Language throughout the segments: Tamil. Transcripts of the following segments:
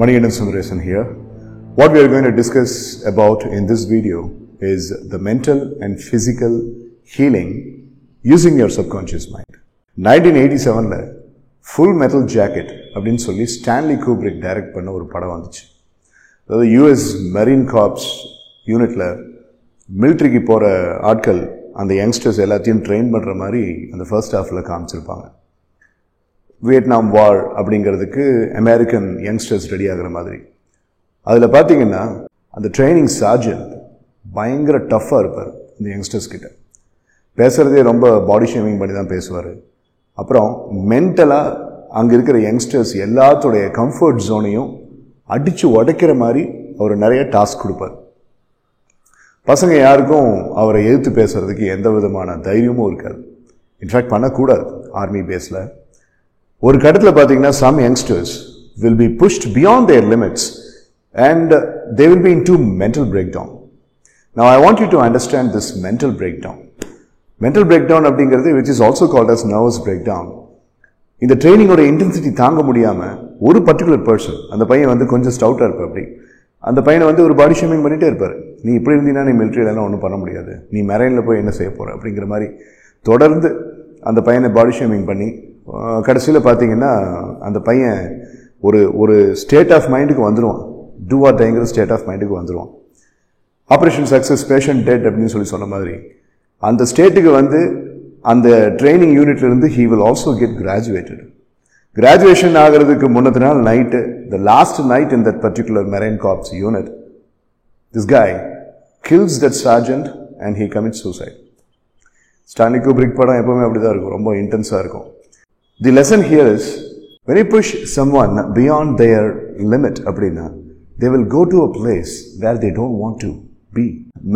Manigandan Sundaresan here. What we are going to discuss about in this video is the mental and physical healing using your subconscious mind. 1987 Full Metal Jacket அப்படின்னு சொல்லி ஸ்டான்லி கூப்ரிக் டைரக்ட் பண்ண ஒரு படம் வந்துச்சு. அதாவது US Marine Corps யூனிட்ல மிலிட்ரிக்கு போகிற ஆட்கள் அந்த யங்ஸ்டர்ஸ் எல்லாத்தையும் ட்ரெயின் பண்ணுற மாதிரி அந்த ஃபர்ஸ்ட் ஹாஃபில் காமிச்சிருப்பாங்க. வியட்நாம் வார் அப்படிங்கிறதுக்கு அமெரிக்கன் யங்ஸ்டர்ஸ் ரெடி ஆகிற மாதிரி. அதில் பார்த்தீங்கன்னா அந்த ட்ரைனிங் சார்ஜன்ட் பயங்கர டஃப்பாக இருப்பார் இந்த யங்ஸ்டர்ஸ் கிட்ட. பேசுகிறதே ரொம்ப பாடி ஷேமிங் பண்ணி தான் பேசுவார். அப்புறம் மென்டலாக அங்கே இருக்கிற யங்ஸ்டர்ஸ் எல்லாத்தோடைய கம்ஃபர்ட் ஜோனையும் அடித்து உடைக்கிற மாதிரி அவர் நிறைய டாஸ்க் கொடுப்பார். பசங்க யாருக்கும் அவரை எதிர்த்து பேசுகிறதுக்கு எந்த விதமான தைரியமும் இருக்காது. இன்ஃபேக்ட் பண்ணக்கூடாது ஆர்மி பேஸில். ஒரு கட்டத்தில் பார்த்தீங்கன்னா some youngsters will be pushed beyond their limits and they will be into mental breakdown. Now I want you to understand this mental breakdown. Mental breakdown அப்படிங்கிறது which is also called as nervous breakdown. இந்த ட்ரைனிங்கோட இன்டென்சிட்டி தாங்க முடியாமல் ஒரு பர்டிகுலர் பர்சன், அந்த பையன் வந்து கொஞ்சம் ஸ்டவுட்டாக இருப்பார். அப்படி அந்த பையனை வந்து ஒரு பாடி ஷேமிங் பண்ணிகிட்டே இருப்பார். நீ இப்படி இருந்தீங்கன்னா நீ மிலிட்ரியிலலாம் ஒன்றும் பண்ண முடியாது, நீ மெரைனில் போய் என்ன செய்ய போகிற அப்படிங்கிற மாதிரி தொடர்ந்து அந்த பையனை பாடி ஷேமிங் பண்ணி கடைசியில் பார்த்தீங்கன்னா அந்த பையன் ஒரு ஸ்டேட் ஆஃப் மைண்டுக்கு வந்துடுவான். டூ ஆர் டைங்கிற ஸ்டேட் ஆஃப் மைண்டுக்கு வந்துடுவான். ஆப்ரேஷன் சக்ஸஸ் பேஷண்ட் டெட் அப்படின்னு சொல்லி சொன்ன மாதிரி அந்த ஸ்டேட்டுக்கு வந்து அந்த ட்ரைனிங் யூனிட்லேருந்து he will also get graduated. Graduation ஆகிறதுக்கு முன்னத்து நாள் night, the last night in that particular Marine Corps unit, this guy kills that sergeant and he commits suicide. Stanley Kubrick படம் எப்பவுமே அப்படி தான் இருக்கும், ரொம்ப இன்டென்ஸாக இருக்கும். The lesson here is, when you push someone beyond their limit அப்படின்னா they will go to a place where they don't want to be.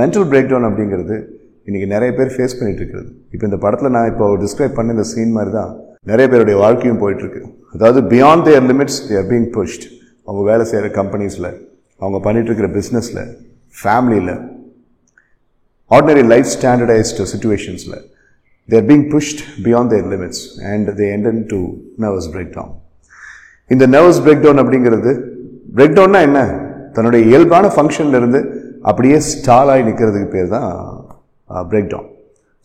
Mental breakdown அப்படிங்கிறது இன்னைக்கு நிறைய பேர் ஃபேஸ் பண்ணிட்டு இருக்கிறது. இப்போ இந்த படத்தில் நான் இப்போ டிஸ்கிரைப் பண்ண இந்த சீன் மாதிரி தான் நிறைய பேருடைய வாழ்க்கையும் போயிட்டுருக்கு. அதாவது beyond their limits they are being pushed. அவங்க வேலை செய்கிற கம்பெனிஸில், அவங்க பண்ணிட்டு இருக்கிற பிஸ்னஸில், ஃபேமிலியில், ஆர்டினரி லைஃப் ஸ்டாண்டர்டைஸ்டு சிச்சுவேஷன்ஸில் they are being pushed beyond their limits and they end into nervous breakdown. இந்த nervous breakdown அப்படிங்கிறது, breakdownனா என்ன, தன்னுடைய இயல்பான ஃபங்க்ஷன்ல இருந்து அப்படியே ஸ்டால் ஆகி நிற்கிறதுக்கு பேர் தான் breakdown.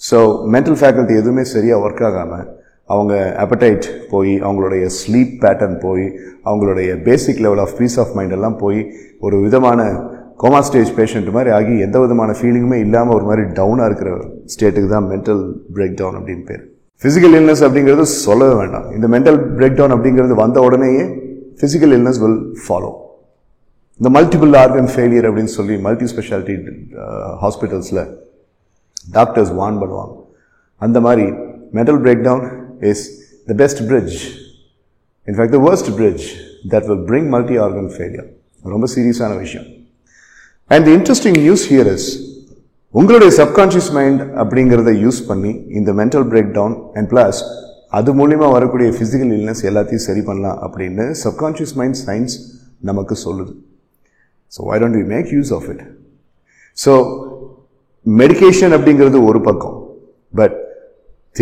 ஸோ மென்டல் ஃபேக்கல்ட்டி எதுவுமே சரியாக ஒர்க் ஆகாமல் அவங்க appetite போய், அவங்களுடைய ஸ்லீப் பேட்டர்ன் போய், அவங்களுடைய basic level of peace of mind எல்லாம் போய் ஒரு விதமான கோமா ஸ்டேஜ் பேஷண்ட் மாதிரி ஆகி எந்த விதமான ஃபீலிங்குமே இல்லாமல் ஒரு மாதிரி டவுனாக இருக்கிற ஸ்டேட்டுக்கு தான் மென்டல் பிரேக் டவுன் அப்படின்னு பேர். ஃபிசிக்கல் இல்னஸ் அப்படிங்கிறது சொல்லவே வேண்டாம். இந்த மென்டல் பிரேக் டவுன் அப்படிங்கிறது வந்த உடனேயே ஃபிசிக்கல் இல்னஸ் வில் ஃபாலோ. இந்த மல்டிபிள் ஆர்கன் ஃபெயிலியர் அப்படின்னு சொல்லி மல்டி ஸ்பெஷாலிட்டி ஹாஸ்பிட்டல்ஸில் டாக்டர்ஸ் வார்ன் பண்ணுவாங்க. அந்த மாதிரி mental break down is the best bridge, in fact the worst bridge that will bring multi organ failure. ரொம்ப சீரியஸான விஷயம். And the interesting news here is, உங்களுடைய சப்கான்ஷியஸ் மைண்ட் அப்படிங்கிறத யூஸ் பண்ணி இந்த mental break down and plus அது மூலிமா வரக்கூடிய ஃபிசிக்கல் இல்னஸ் எல்லாத்தையும் சரி பண்ணலாம் அப்படின்னு சப்கான்ஷியஸ் மைண்ட் சயின்ஸ் நமக்கு சொல்லுது. So why don't we make use of it? So medication அப்படிங்கிறது ஒரு பக்கம், பட்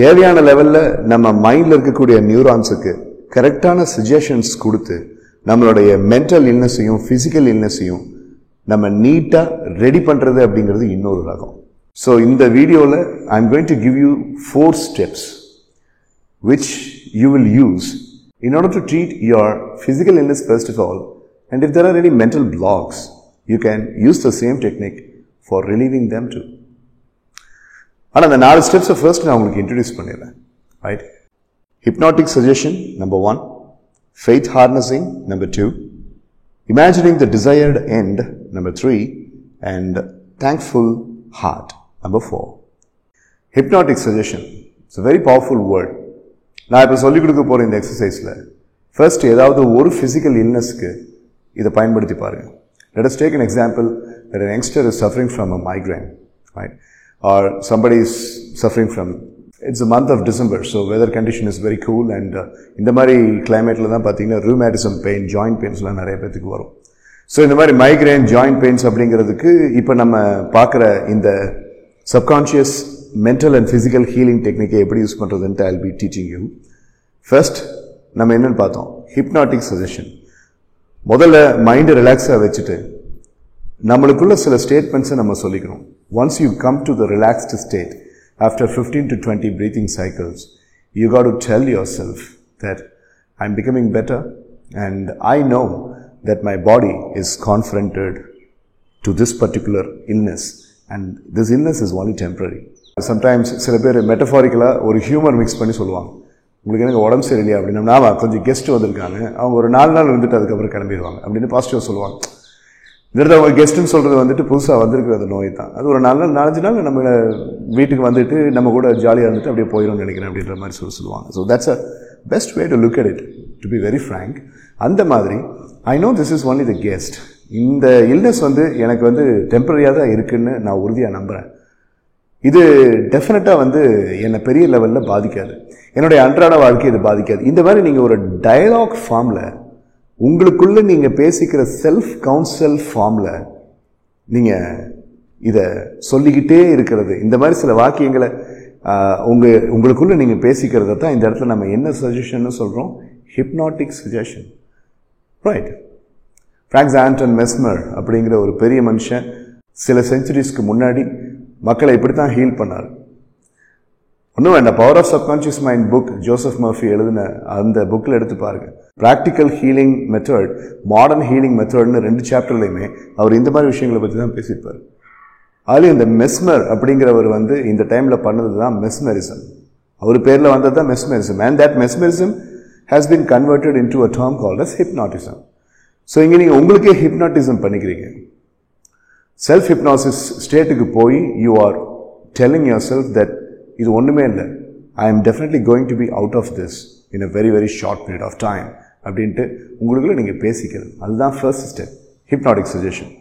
தேவையான லெவலில் நம்ம மைண்டில் இருக்கக்கூடிய நியூரான்ஸுக்கு கரெக்டான சஜஷன்ஸ் கொடுத்து நம்மளுடைய மென்டல் இல்னஸையும் ஃபிசிக்கல் இல்னஸையும் நம்ம நீட்டாக ரெடி பண்ணுறது அப்படிங்கிறது இன்னொரு ரகம். ஸோ இந்த வீடியோவில் I am going to give you 4 steps which you will use in order to treat your physical illness first of all, and if there are any mental blocks you can use the same technique for relieving them too. ஆனால் அந்த 4 ஸ்டெப்ஸை ஃபர்ஸ்ட் நான் உங்களுக்கு இன்ட்ரடியூஸ் பண்ணிடுறேன். Right? Hypnotic suggestion number 1, faith harnessing number 2, imagining the desired end number 3, and thankful heart number 4. Hypnotic suggestion, it's a very powerful word. நான் இப்போ சொல்லிக் கொடுக்க போகிற இந்த எக்ஸசைஸில் ஃபர்ஸ்ட் ஏதாவது ஒரு ஃபிசிக்கல் இல்னஸ்க்கு இதை பயன்படுத்தி பாருங்கள். Let us take an example that an youngster is suffering from a migraine, right? Or somebody is suffering from, it's a month of December, so weather condition is very cool and இந்த மாதிரி கிளைமேட்டில் தான் பார்த்தீங்கன்னா rheumatism pain, joint pains-லாம் நிறைய பேத்துக்கு வரும். ஸோ இந்த மாதிரி மைக்ரைன், ஜாயிண்ட் பெயின்ஸ் அப்படிங்கிறதுக்கு இப்போ நம்ம பார்க்குற இந்த subconscious mental and physical healing டெக்னிக்கை எப்படி யூஸ் பண்ணுறதுன்ட்டு I will be teaching you. First நம்ம என்னென்னு பார்த்தோம், ஹிப்னாட்டிக் சஜஷன். முதல்ல மைண்டை ரிலாக்ஸாக வச்சுட்டு நம்மளுக்குள்ள சில ஸ்டேட்மெண்ட்ஸை நம்ம சொல்லிக்கணும். Once you come to the relaxed state, after 15 to 20 breathing cycles, you got to tell yourself that I'm becoming better and I know that my body is confronted to this particular illness and this illness is only temporary. Sometimes சில பேர் மெட்டஃபாரிக்கலாக ஒரு ஹியூமர் மிக்ஸ் பண்ணி சொல்லுவாங்க. உங்களுக்கு எனக்கு உடம்பு சரியில்லையா அப்படின்னா, நான் கொஞ்சம் கெஸ்ட்டு வந்திருக்காங்க, அவங்க ஒரு 4 நாள் இருந்துட்டு அதுக்கப்புறம் கிளம்பிடுவாங்க அப்படின்னு பாசிட்டிவாக சொல்லுவாங்க. இதற்கு அவங்க கெஸ்ட்டுன்னு சொல்கிறது வந்துட்டு புதுசாக வந்திருக்கிற அந்த நோய் தான். அது ஒரு 4 நாள் 4 நாள் நம்ம வீட்டுக்கு வந்துட்டு நம்ம கூட ஜாலியாக இருந்துட்டு அப்படியே போயிடும்னு நினைக்கிறேன் அப்படின்ற மாதிரி சொல்லுவாங்க. So that's a best way to look at it, to be very frank. அந்த மாதிரி I know this is only the guest. இந்த இல்னஸ் வந்து எனக்கு வந்து டெம்பரரியாக தான் இருக்குன்னு நான் உறுதியாக நம்புகிறேன். இது டெஃபினட்டாக வந்து என்னை பெரிய லெவலில் பாதிக்காது, என்னுடைய அன்றாட வாழ்க்கை இது பாதிக்காது. இந்த மாதிரி நீங்கள் ஒரு டயலாக் ஃபார்மில் உங்களுக்குள்ளே நீங்கள் பேசிக்கிற செல்ஃப் கவுன்சல் ஃபார்மில் நீங்கள் இதை சொல்லிக்கிட்டே இருக்கிறது, இந்த மாதிரி சில வாக்கியங்களை உங்களுக்குள்ளே நீங்கள் பேசிக்கிறத தான் இந்த இடத்துல நம்ம என்ன சஜஷன்னு சொல்கிறோம்? Hypnotic suggestion. Right. Francs Anton Mesmer அப்படிங்கிற ஒரு பெரிய மனுஷன் சில செஞ்சுரிஸ்க்கு முன்னாடி மக்களை இப்படி தான் ஹீல் பண்ணார். ஒன்றும் வேண்டாம், power of subconscious mind book Joseph Murphy எழுதின அந்த புக்கில் எடுத்து பாருங்கள். Practical healing method, modern healing மெத்தட்னு 2 சாப்டர்லையுமே அவர் இந்த மாதிரி விஷயங்களை பற்றி தான் பேசியிருப்பார். அதுலேயும் இந்த மெஸ்மர் அப்படிங்கிறவர் வந்து இந்த டைமில் பண்ணது தான் மெஸ்மரிசம். அவர் பேரில் வந்தது தான் mesmerism. And that mesmerism has been converted in to a term called as hypnotism. So இங்கே நீங்கள் உங்களுக்கே ஹிப்னாட்டிசம் பண்ணிக்கிறீங்க. செல்ஃப் ஹிப்னாசிஸ் ஸ்டேட்டுக்கு போய் you are telling your self that இது ஒன்றுமே இல்லை, I am definitely going to be out of this in a very very short period of time அப்படின்ட்டு உங்களுக்குள்ள நீங்கள் பேசிக்கிறது. அதுதான் first step, hypnotic suggestion.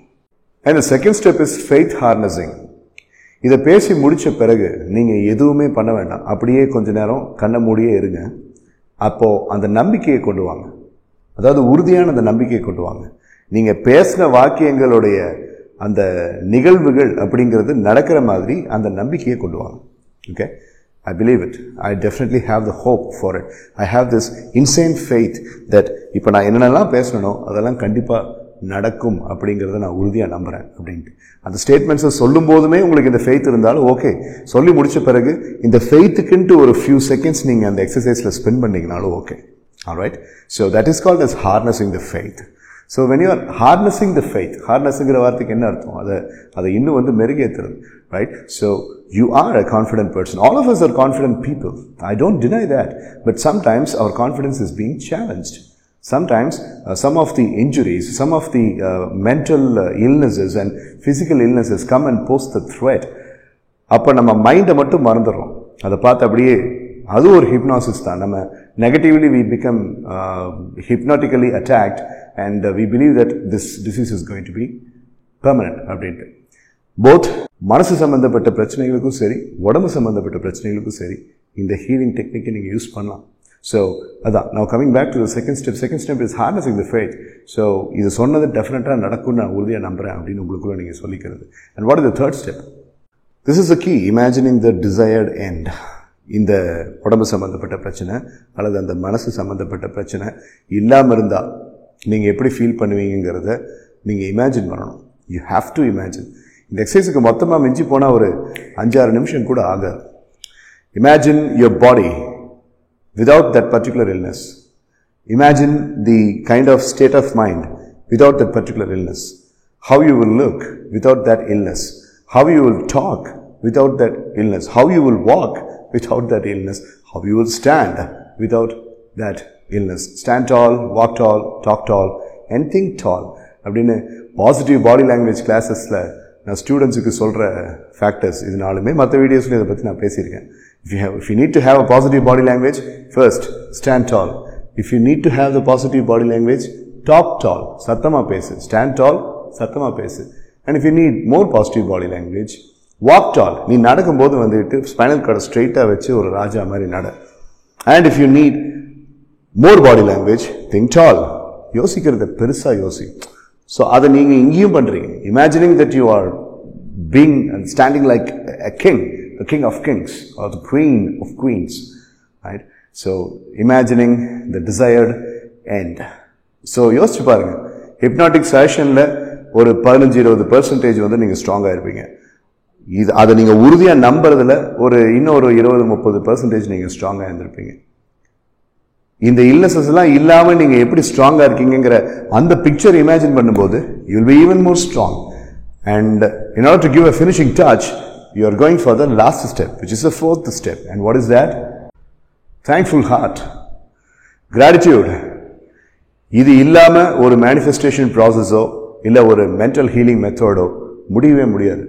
And second step is faith harnessing. இதை பேசி முடித்த பிறகு நீங்கள் எதுவுமே பண்ண வேண்டாம், அப்படியே கொஞ்ச நேரம் கண்ணை மூடியே இருங்க. அப்போது அந்த நம்பிக்கையை கொண்டு வாங்க, அதாவது உறுதியான அந்த நம்பிக்கையை கொண்டு வாங்க. நீங்கள் பேசின வாக்கியங்களுடைய அந்த நிகழ்வுகள் அப்படிங்கிறது நடக்கிற மாதிரி அந்த நம்பிக்கையை கொண்டு வாங்க. Okay, I believe it. I definitely have the hope for it. I have this insane faith that இப்போ நான் என்னென்னலாம் பேசணும் அதெல்லாம் கண்டிப்பாக நடக்கும் அப்படிங்கிறத நான் உறுதியாக நம்புகிறேன் அப்படின்ட்டு அந்த ஸ்டேட்மெண்ட்ஸை சொல்லும் போதுமே உங்களுக்கு இந்த ஃபெய்த் இருந்தாலும் ஓகே, சொல்லி முடித்த பிறகு இந்த ஃபெய்த்துக்குன்ட்டு ஒரு ஃபியூ செகண்ட்ஸ் நீங்கள் அந்த எக்ஸசைஸில் ஸ்பெண்ட் பண்ணிங்கனாலும் okay. Alright, so that is called as harnessing the faith. So when you are harnessing the faith, harnessing வார்த்தைக்கு என்ன அர்த்தம்? அதை இன்னும் வந்து மெருகேற்றுறது. Right? So you are a confident person. All of us are confident people. I don't deny that. But sometimes our confidence is being challenged. Sometimes some of the injuries, some of the mental illnesses and physical illnesses come and pose the threat. அப்போ நம்ம மைண்டை மட்டும் மறந்துடுறோம். அதை பார்த்து அப்படியே அது ஒரு ஹிப்னாசிஸ் தான். நம்ம negatively we become hypnotically attacked and we believe that this disease is going to be permanent அப்படின்ட்டு. போத் மனசு சம்பந்தப்பட்ட பிரச்சனைகளுக்கும் சரி, உடம்பு சம்பந்தப்பட்ட பிரச்சனைகளுக்கும் சரி, இந்த ஹீலிங் டெக்னிக்கை நீங்கள் யூஸ் பண்ணலாம். ஸோ அதான், now coming back to the second step is harnessing the faith. So இது சொன்னது டெஃபினட்டாக நடக்கும்னு நான் உறுதியாக நம்புகிறேன் அப்படின்னு உங்களுக்குள்ள நீங்கள் சொல்லிக்கிறது. And what is the third step? This is the key, imagining the desired end. இந்த உடம்பு சம்மந்தப்பட்ட பிரச்சனை அல்லது அந்த மனசு சம்மந்தப்பட்ட பிரச்சனை இல்லாமல் இருந்தால் நீங்கள் எப்படி ஃபீல் பண்ணுவீங்கிறத நீங்கள் இமேஜின் பண்ணணும். You have to imagine. இந்த எக்ஸசைஸுக்கு மொத்தமாக மிஞ்சி போனால் ஒரு 5-6 நிமிஷம் கூட ஆகாது. Imagine your body without that particular illness. Imagine the kind of state of mind without that particular illness. How you will look without that illness. How you will talk without that illness, how you will walk without that illness, how you will stand without that illness. Stand tall, walk tall, talk tall and think tall. அப்படின்னு பாசிட்டிவ் பாடி லாங்குவேஜ் கிளாஸஸில் நான் ஸ்டூடெண்ட்ஸுக்கு சொல்கிற ஃபேக்டர்ஸ் இதனாலுமே மற்ற வீடியோஸ்லையும் இதை பற்றி நான் பேசியிருக்கேன். If you need to have a positive body language, first stand tall. If you need to have the positive body language, talk tall, சத்தமாக பேசு. Stand tall, சத்தமாக பேசு. And if you need more positive body language, walk tall. நீ நடக்கும்போது வந்துட்டு ஸ்பைனல் கார்டை ஸ்ட்ரெயிட்டாக வச்சு ஒரு ராஜா மாதிரி நட. And if you need more body language, think tall. யோசிக்கிறத பெருசாக யோசி. ஸோ அதை நீங்கள் இங்கேயும் பண்ணுறீங்க. Imagining that you are being and standing like a king, the king of kings or the queen of queens. Right? So imagining the desired end. So யோசிச்சு பாருங்க, ஹிப்னாட்டிக் செஷனில் ஒரு 15-20% வந்து நீங்கள் ஸ்ட்ராங்காக இருப்பீங்க. அதை நீங்கள் உறுதியாக நம்புறதுல இன்னொரு 20-30% நீங்கள் ஸ்ட்ராங்காக இருந்திருப்பீங்க. இந்த இல்னஸஸ் எல்லாம் இல்லாமல் நீங்கள் எப்படி ஸ்ட்ராங்காக இருக்கீங்கிற அந்த பிக்சர் இமேஜின் பண்ணும்போது you will be even more strong. And in order to give a finishing touch, you are going for the last step, which is the fourth step. And what is that? Thankful heart. Gratitude. இது இல்லாம ஒரு மேனிஃபெஸ்டேஷன் ப்ராசஸோ இல்லை ஒரு மென்டல் ஹீலிங் மெத்தடோ முடியவே முடியாது.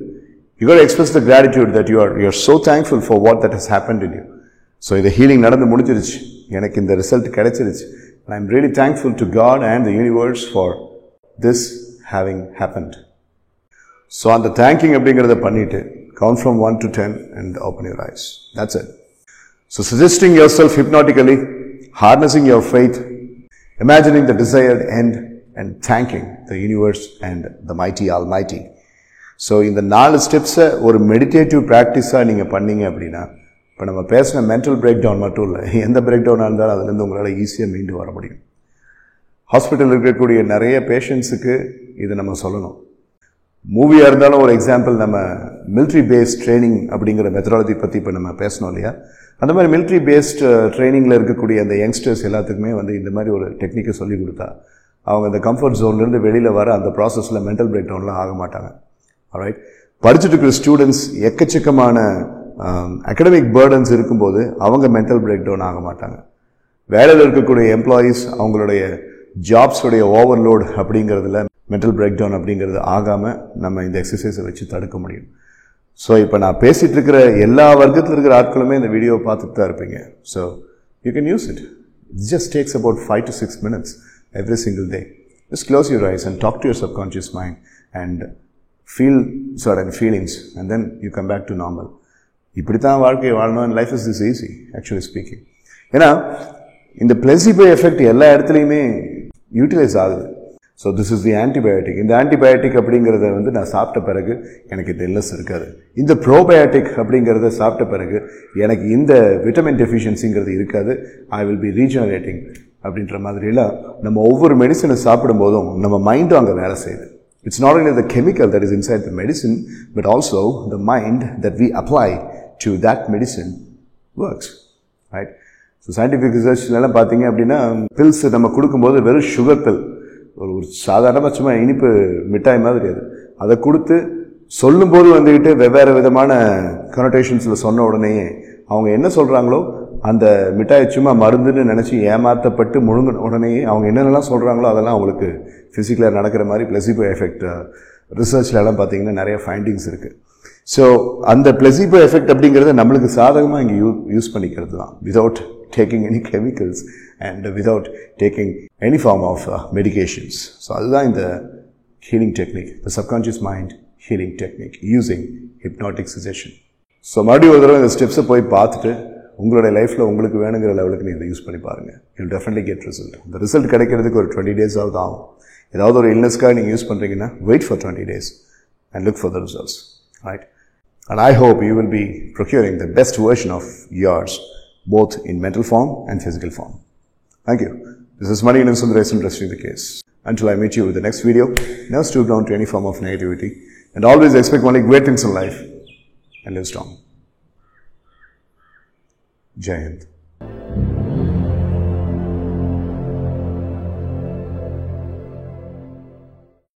You got to express the gratitude that you are so thankful for what that has happened in you. So இந்த ஹீலிங் நடந்து முடிஞ்சிருச்சு, எனக்கு இந்த ரிசல்ட் கிடைச்சிருச்சு. And I'm really thankful to God and the universe for this having happened. So அந்த thanking அப்படிங்கிறத பண்ணிட்டு count from 1 to 10 and open your eyes. That's it. So suggesting yourself hypnotically, harnessing your faith, imagining the desired end and thanking the universe and the mighty almighty. So இந்த 4 ஸ்டெப்ஸை ஒரு மெடிடேட்டிவ் ப்ராக்டிஸாக நீங்கள் பண்ணீங்க அப்படின்னா, இப்போ நம்ம பேசின மென்டல் பிரேக் டவுன் மட்டும் இல்லை, எந்த பிரேக் டவுனாக இருந்தாலும் அதுலேருந்து உங்களால் ஈஸியாக மீண்டு வர முடியும். ஹாஸ்பிட்டலில் இருக்கக்கூடிய நிறைய பேஷண்ட்ஸுக்கு இதை நம்ம சொல்லணும். மூவியாக இருந்தாலும் ஒரு எக்ஸாம்பிள், நம்ம மிலிட்ரி பேஸ்ட் ட்ரைனிங் அப்படிங்கிற மெத்தடாலஜி பற்றி இப்போ நம்ம பேசணும் இல்லையா? அந்த மாதிரி மிலிட்ரி பேஸ்ட் ட்ரைனிங்கில் இருக்கக்கூடிய அந்த யங்ஸ்டர்ஸ் எல்லாத்துக்குமே வந்து இந்த மாதிரி ஒரு டெக்னிக்கை சொல்லிக் கொடுத்தா அவங்க அந்த கம்ஃபர்ட் ஜோன்லேருந்து வெளியில் வர அந்த ப்ராசஸில் மென்டல் பிரேக் டவுன்லாம் ஆக மாட்டாங்க. ஆல்ரைட், படிச்சுட்டு இருக்கிற ஸ்டூடெண்ட்ஸ் எக்கச்சக்கமான அகடமிக் பேர்டன்ஸ் இருக்கும்போது அவங்க மென்டல் பிரேக் டவுன் ஆக மாட்டாங்க. வேலையில் இருக்கக்கூடிய எம்ப்ளாயீஸ் அவங்களுடைய ஜாப்ஸுடைய ஓவர்லோட் அப்படிங்கிறதுல மென்டல் பிரேக் டவுன் அப்படிங்கிறது ஆகாமல் நம்ம இந்த எக்ஸசைஸை வச்சு தடுக்க முடியும். ஸோ இப்போ நான் பேசிகிட்டு இருக்கிற எல்லா வர்க்கத்தில் இருக்கிற ஆட்களுமே இந்த வீடியோவை பார்த்துட்டு தான் இருப்பீங்க. So you can use it. It just takes about 5 to 6 minutes every single day. Just close your eyes and talk to your subconscious mind and feel certain feelings and then you come back to normal. இப்படி தான் வாழ்க்கையை வாழணும். and life is this easy actually speaking. ஏன்னா இந்த பிளெசிபோ எஃபெக்ட் எல்லா இடத்துலையுமே யூட்டிலைஸ் ஆகுது. So this is the antibiotic. இந்த ஆன்டிபயோட்டிக் அப்படிங்கிறத வந்து நான் சாப்பிட்ட பிறகு எனக்கு இந்த இல்னஸ் இருக்காது. இந்த ப்ரோபயோட்டிக் அப்படிங்கிறத சாப்பிட்ட பிறகு எனக்கு இந்த விட்டமின் டெஃபிஷியன்சிங்கிறது இருக்காது. ஐ வில் பி ரீஜெனரேட்டிங் அப்படின்ற மாதிரிலாம் நம்ம ஒவ்வொரு மெடிசனை சாப்பிடும்போதும் நம்ம மைண்டும் அங்கே வேலை செய்யுது. It's not only the chemical that is inside the medicine but also the mind that we apply to that medicine works. Right? So scientific ரிசர்ச்லாம் பார்த்தீங்க அப்படின்னா பில்ஸ் நம்ம கொடுக்கும்போது வெறும் சுகர் பில், ஒரு சாதாரணமாக சும்மா இனிப்பு மிட்டாய் மாதிரி, அதை கொடுத்து சொல்லும்போது வந்துக்கிட்டு வெவ்வேறு விதமான கனோட்டேஷன்ஸில் சொன்ன உடனேயே அவங்க என்ன சொல்கிறாங்களோ அந்த மிட்டாயை சும்மா மருந்துன்னு நினச்சி ஏமாற்றப்பட்டு முழுங்கின உடனேயே அவங்க என்னென்னலாம் சொல்கிறாங்களோ அதெல்லாம் அவங்களுக்கு ஃபிசிக்கலாக நடக்கிற மாதிரி பிளெசிபோ எஃபெக்ட் ரிசர்ச்லலாம் பார்த்தீங்கன்னா நிறைய ஃபைண்டிங்ஸ் இருக்குது. ஸோ அந்த பிளெசிபோ எஃபெக்ட் அப்படிங்கிறத நம்மளுக்கு சாதகமாக இங்கே யூஸ் பண்ணிக்கிறது தான், without taking any chemicals and without taking any form of medications. So அதுதான் இந்த healing technique, the subconscious mind healing technique using hypnotic suggestion. So மறுபடியும் ஒரு தடவை இந்த ஸ்டெப்ஸை போய் பார்த்துட்டு உங்களுடைய லைஃப்பில் உங்களுக்கு வேணுங்கிற லெவலுக்கு நீங்கள் இதை யூஸ் பண்ணி பாருங்கள். you'll definitely get result. இந்த ரிசல்ட் கிடைக்கிறதுக்கு ஒரு 20 days ஆகுது ஆகும். ஏதாவது ஒரு இல்னஸ்க்காக நீங்கள் யூஸ் பண்ணுறீங்கன்னா wait for 20 days and look for the results. Right? And I hope you will be procuring the best version of yours, both in mental form and physical form. Thank you. This is Manikandan Sundaresan addressing the case. Until I meet you with the next video, never stoop down to any form of negativity and always expect only great things in life and live strong. Jai Hind.